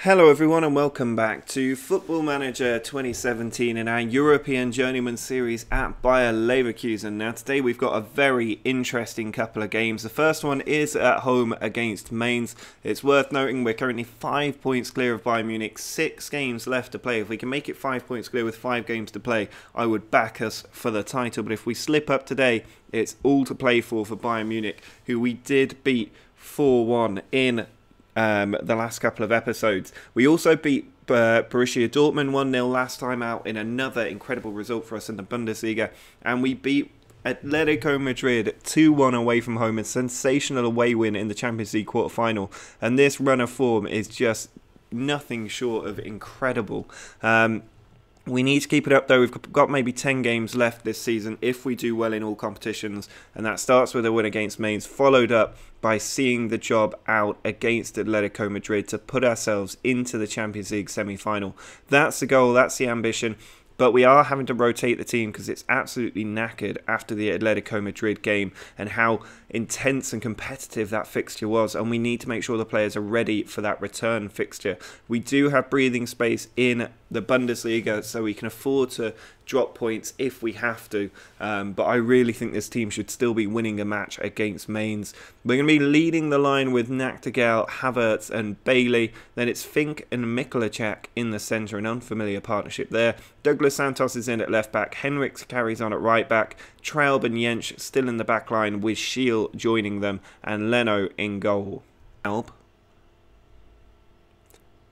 Hello everyone and welcome back to Football Manager 2017 in our European Journeyman series at Bayer Leverkusen. Now today we've got a very interesting couple of games. The first one is at home against Mainz. It's worth noting we're currently 5 points clear of Bayern Munich, 6 games left to play. If we can make it 5 points clear with 5 games to play, I would back us for the title. But if we slip up today, it's all to play for Bayern Munich, who we did beat 4-1 in the last couple of episodes. We also beat Borussia Dortmund 1-0 last time out in another incredible result for us in the Bundesliga, and we beat Atletico Madrid 2-1 away from home, a sensational away win in the Champions League quarter-final, and this run of form is just nothing short of incredible. We need to keep it up though. We've got maybe 10 games left this season if we do well in all competitions, and that starts with a win against Mainz, followed up by seeing the job out against Atletico Madrid to put ourselves into the Champions League semi-final. That's the goal, that's the ambition. But we are having to rotate the team because it's absolutely knackered after the Atletico Madrid game and how intense and competitive that fixture was. And we need to make sure the players are ready for that return fixture. We do have breathing space in the Bundesliga, so we can afford to drop points if we have to. But I really think this team should still be winning a match against Mainz. We're going to be leading the line with Nachtigall, Havertz and Bailey. Then it's Fink and Mikulacek in the centre, an unfamiliar partnership there. Douglas Santos is in at left back. Henriks carries on at right back. Traub and Jensch still in the back line with Schiel joining them. And Leno in goal.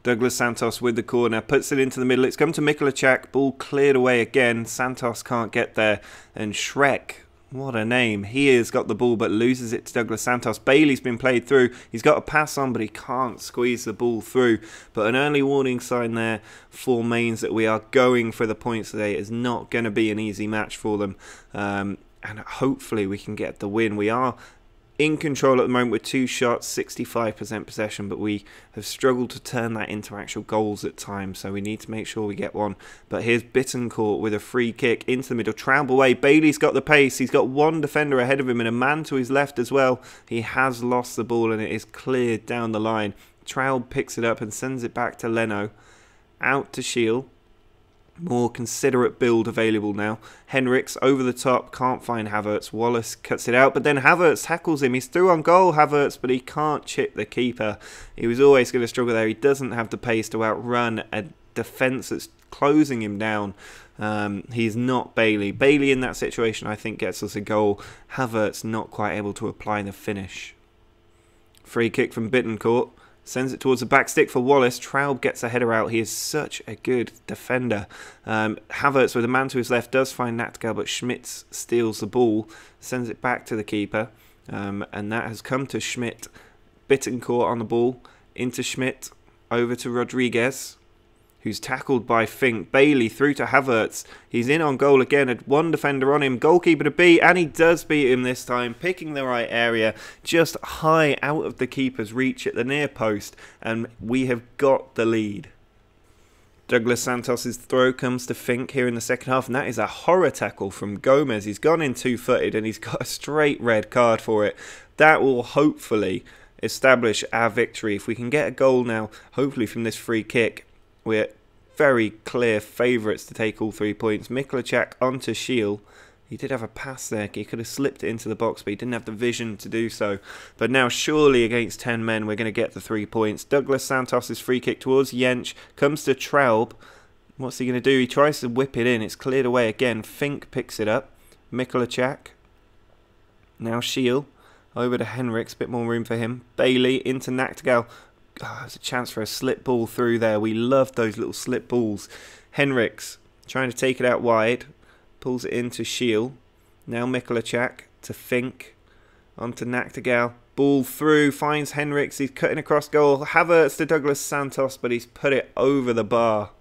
Douglas Santos with the corner, puts it into the middle. It's come to Mikulacek, ball cleared away again. Santos can't get there. And Shrek, what a name. He has got the ball but loses it to Douglas Santos. Bailey's been played through. He's got a pass on but he can't squeeze the ball through. But an early warning sign there for Mainz that we are going for the points today. It's not going to be an easy match for them. And hopefully we can get the win. We are in control at the moment with 2 shots, 65% possession, but we have struggled to turn that into actual goals at times, so we need to make sure we get one. But here's Bittencourt with a free kick into the middle. Traub away. Bailey's got the pace. He's got one defender ahead of him and a man to his left as well. He has lost the ball and it is cleared down the line. Traub picks it up and sends it back to Leno. Out to Schiel. More considerate build available now. Henriks over the top, can't find Havertz. Wallace cuts it out, but then Havertz tackles him. He's through on goal, Havertz, but he can't chip the keeper. He was always going to struggle there. He doesn't have the pace to outrun a defence that's closing him down. He's not Bailey. Bailey in that situation, I think, gets us a goal. Havertz not quite able to apply the finish. Free kick from Bittencourt. Sends it towards the back stick for Wallace. Traub gets a header out. He is such a good defender. Havertz with a man to his left does find Nachtigall, but Schmitz steals the ball. Sends it back to the keeper. And that has come to Schmidt. Bittencourt on the ball. Into Schmidt. Over to Rodriguez, who's tackled by Fink. Bailey through to Havertz. He's in on goal again. Had one defender on him. Goalkeeper to beat, and he does beat him this time. Picking the right area, just high out of the keeper's reach at the near post. And we have got the lead. Douglas Santos' throw comes to Fink here in the second half, and that is a horror tackle from Gomez. He's gone in two-footed, and he's got a straight red card for it. That will hopefully establish our victory. If we can get a goal now, hopefully from this free kick, we're very clear favourites to take all 3 points. Mikulacek onto Schiel. He did have a pass there. He could have slipped it into the box, but he didn't have the vision to do so. But now, surely against 10 men, we're going to get the 3 points. Douglas Santos' free kick towards Jensch. Comes to Traub. What's he going to do? He tries to whip it in. It's cleared away again. Fink picks it up. Mikulacek. Now Schiel. Over to Henriks. Bit more room for him. Bailey into Nachtigall. Oh, there's a chance for a slip ball through there. We love those little slip balls. Henriks trying to take it out wide. Pulls it into Schiel. Now Mikulacek to Fink. Onto Nachtigall. Ball through. Finds Henriks. He's cutting across goal. Havertz to Douglas Santos, but he's put it over the bar.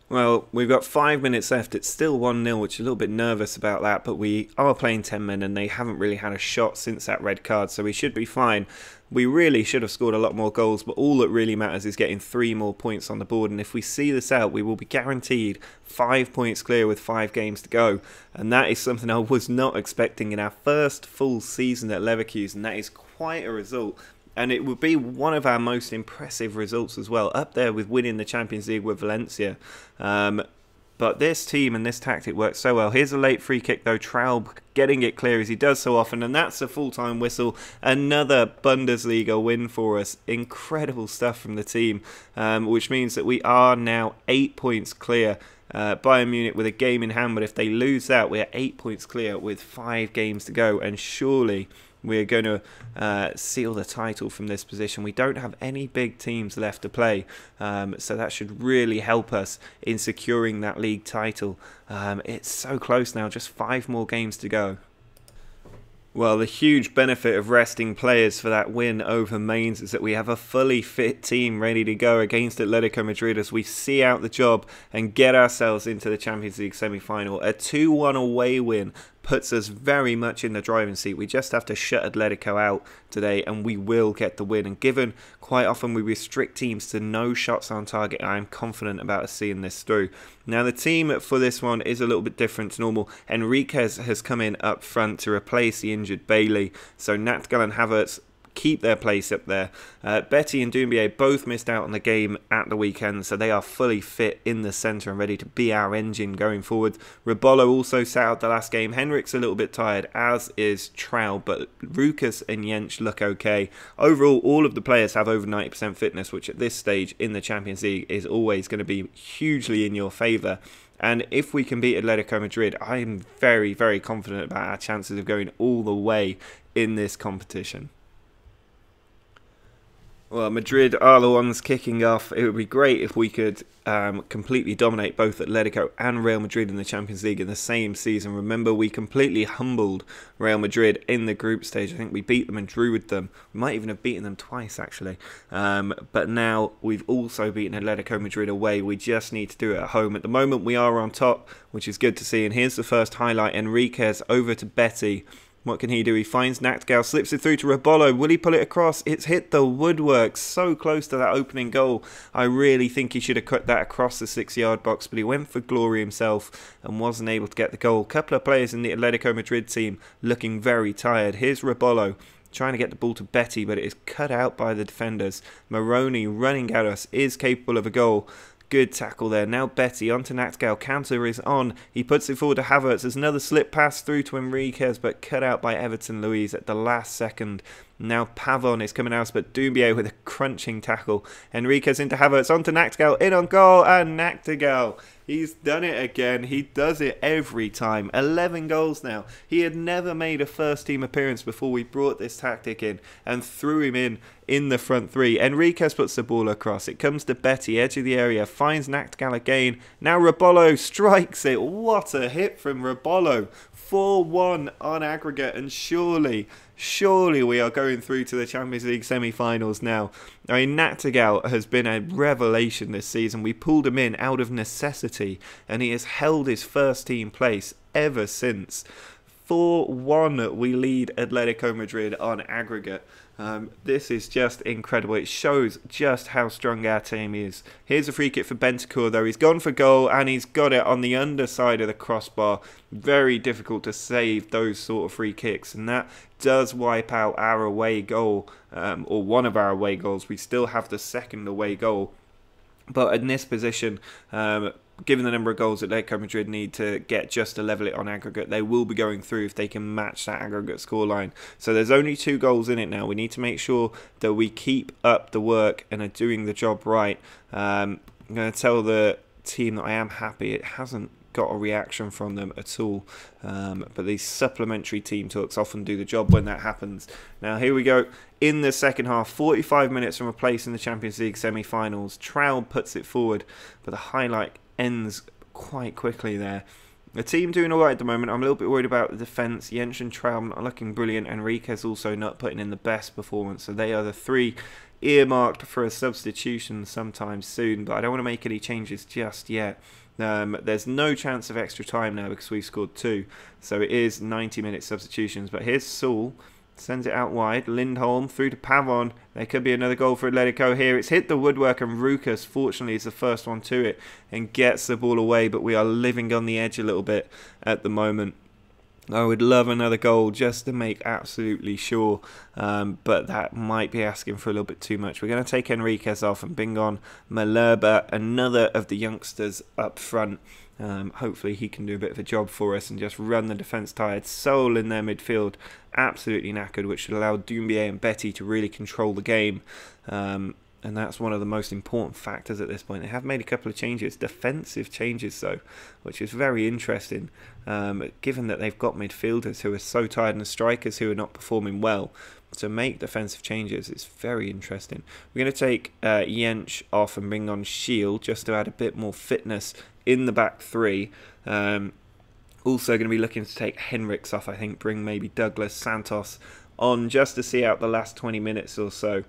Well, we've got 5 minutes left. It's still 1-0, which is a little bit nervous about that, but we are playing 10 men and they haven't really had a shot since that red card, so we should be fine. We really should have scored a lot more goals, but all that really matters is getting 3 more points on the board, and if we see this out, we will be guaranteed 5 points clear with 5 games to go, and that is something I was not expecting in our first full season at Leverkusen. That is quite a result. And it would be one of our most impressive results as well, up there with winning the Champions League with Valencia. But this team and this tactic works so well. Here's a late free kick though. Traub getting it clear as he does so often. And that's a full-time whistle. Another Bundesliga win for us. Incredible stuff from the team. Which means that we are now 8 points clear. Bayern Munich with a game in hand. But if they lose that, we're 8 points clear with 5 games to go. And surely we're going to seal the title from this position. We don't have any big teams left to play, so that should really help us in securing that league title. It's so close now, just 5 more games to go. Well, the huge benefit of resting players for that win over Mainz is that we have a fully fit team ready to go against Atletico Madrid as we see out the job and get ourselves into the Champions League semi-final. A 2-1 away win puts us very much in the driving seat. We just have to shut Atletico out today and we will get the win. And given quite often we restrict teams to no shots on target, I am confident about us seeing this through. Now the team for this one is a little bit different to normal. Enriquez has come in up front to replace the injured Bailey. So Natgal and Havertz keep their place up there. Betty and Doumbia both missed out on the game at the weekend, so they are fully fit in the centre and ready to be our engine going forward. Rebolo also sat out the last game. Henrik's a little bit tired, as is Traub, but Rukas and Jensch look okay. Overall, all of the players have over 90% fitness, which at this stage in the Champions League is always going to be hugely in your favour. And if we can beat Atletico Madrid, I am very, very confident about our chances of going all the way in this competition. Well, Madrid are the ones kicking off. It would be great if we could completely dominate both Atletico and Real Madrid in the Champions League in the same season. Remember, we completely humbled Real Madrid in the group stage. I think we beat them and drew with them. We might even have beaten them twice, actually. But now we've also beaten Atletico Madrid away. We just need to do it at home. At the moment, we are on top, which is good to see. And here's the first highlight. Enriquez over to Betty. What can he do? He finds Natgal, slips it through to Rebolo. Will he pull it across? It's hit the woodwork. So close to that opening goal. I really think he should have cut that across the 6-yard box, but he went for glory himself and wasn't able to get the goal. A couple of players in the Atletico Madrid team looking very tired. Here's Rebolo trying to get the ball to Betty, but it is cut out by the defenders. Moroni running at us is capable of a goal. Good tackle there. Now Betty onto Natgal. Counter is on. He puts it forward to Havertz. There's another slip pass through to Enriquez, but cut out by Everton Luiz at the last second. Now Pavon is coming out, but Doumbia with a crunching tackle. Enriquez into Havertz, onto Natgal, in on goal, and Natgal. He's done it again. He does it every time. 11 goals now. He had never made a first-team appearance before we brought this tactic in and threw him in the front three. Enriquez puts the ball across. It comes to Betty, edge of the area, finds Natgal again. Now Rebolo strikes it. What a hit from Rebolo. 4-1 on aggregate, and surely we are going through to the Champions League semi-finals now. I mean, Natgal has been a revelation this season. We pulled him in out of necessity, and he has held his first-team place ever since. 4-1 we lead Atletico Madrid on aggregate. This is just incredible. It shows just how strong our team is. Here's a free kick for Benfica though. He's gone for goal and he's got it on the underside of the crossbar. Very difficult to save those sort of free kicks, and that does wipe out our away goal, or one of our away goals. We still have the second away goal. But in this position, given the number of goals that Atletico Madrid need to get just to level it on aggregate, they will be going through if they can match that aggregate scoreline. So there's only 2 goals in it now. We need to make sure that we keep up the work and are doing the job right. I'm going to tell the team that I am happy it hasn't got a reaction from them at all, but these supplementary team talks often do the job when that happens. Now here we go in the second half, 45 minutes from a place in the Champions League semi-finals. Traub puts it forward, but the highlight ends quite quickly there. The team doing alright at the moment. I'm a little bit worried about the defence. Jensch and Traub not looking brilliant. Enriquez also not putting in the best performance, so they are the 3 earmarked for a substitution sometime soon, but I don't want to make any changes just yet. There's no chance of extra time now because we've scored 2, so it is 90-minute substitutions. But here's Saul, sends it out wide. Lindholm through to Pavon. There could be another goal for Atletico here. It's hit the woodwork, and Rukas fortunately is the first one to it and gets the ball away, but we are living on the edge a little bit at the moment. I would love another goal just to make absolutely sure, but that might be asking for a little bit too much. We're going to take Enriquez off and bring on Malherbe, another of the youngsters up front. Hopefully he can do a bit of a job for us and just run the defence tired. Soul in their midfield, absolutely knackered, which should allow Doumbia and Betty to really control the game. And that's one of the most important factors at this point. They have made a couple of changes, defensive changes though, which is very interesting, given that they've got midfielders who are so tired and strikers who are not performing well. To make defensive changes is very interesting. We're going to take Jensch off and bring on Shield just to add a bit more fitness in the back three. Also going to be looking to take Henriks off, I think, bring maybe Douglas Santos on just to see out the last 20 minutes or so.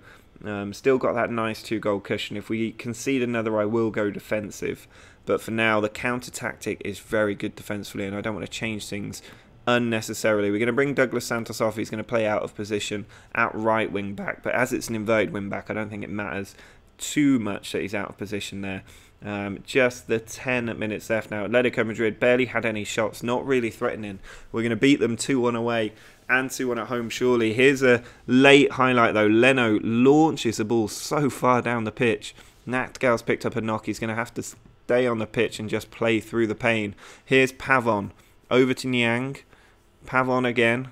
Still got that nice 2-goal cushion. If we concede another, I will go defensive. But for now, the counter tactic is very good defensively, and I don't want to change things unnecessarily. We're going to bring Douglas Santos off. He's going to play out of position at right wing back. But as it's an inverted wing back, I don't think it matters too much that he's out of position there. Just the 10 minutes left now. Atletico Madrid barely had any shots, not really threatening. We're going to beat them 2-1 away and 2-1 at home, surely. Here's a late highlight though. Leno launches the ball so far down the pitch. Nachtigall's picked up a knock. He's going to have to stay on the pitch and just play through the pain. Here's Pavon. Over to Niang. Pavon again.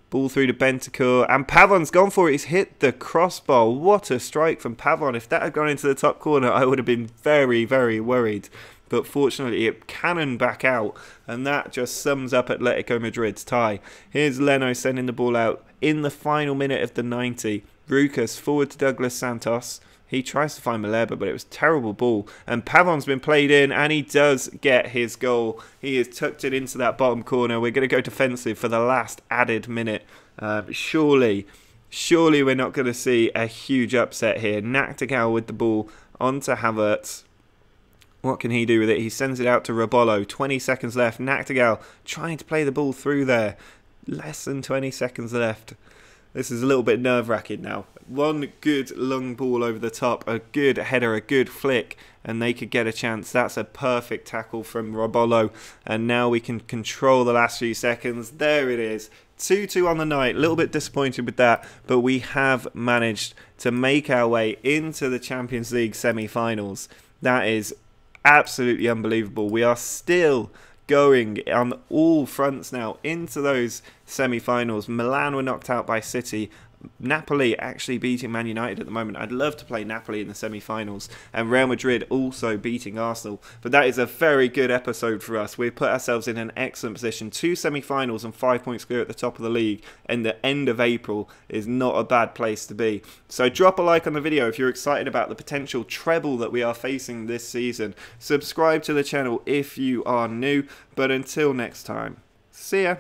Ball through to Bentancur. And Pavon's gone for it. He's hit the crossbar. What a strike from Pavon. If that had gone into the top corner, I would have been very, very worried. But fortunately, it cannoned back out. And that just sums up Atletico Madrid's tie. Here's Leno sending the ball out in the final minute of the 90. Rucas forward to Douglas Santos. He tries to find Malherbe, but it was a terrible ball. And Pavon's been played in, and he does get his goal. He has tucked it into that bottom corner. We're going to go defensive for the last added minute. Surely we're not going to see a huge upset here. Nachtigall with the ball onto Havertz. What can he do with it? He sends it out to Robolo. 20 seconds left. Nachtigall trying to play the ball through there. Less than 20 seconds left. This is a little bit nerve-wracking now. One good long ball over the top, a good header, a good flick, and they could get a chance. That's a perfect tackle from Robolo. And now we can control the last few seconds. There it is. 2-2 on the night. A little bit disappointed with that, but we have managed to make our way into the Champions League semi-finals. That is absolutely unbelievable. We are still going on all fronts now into those semi-finals. Milan were knocked out by City. Napoli actually beating Man United at the moment. I'd love to play Napoli in the semi-finals, and Real Madrid also beating Arsenal. But that is a very good episode for us. We've put ourselves in an excellent position. 2 semi-finals and 5 points clear at the top of the league, and the end of April is not a bad place to be. So drop a like on the video if you're excited about the potential treble that we are facing this season. Subscribe to the channel if you are new. But until next time, see ya.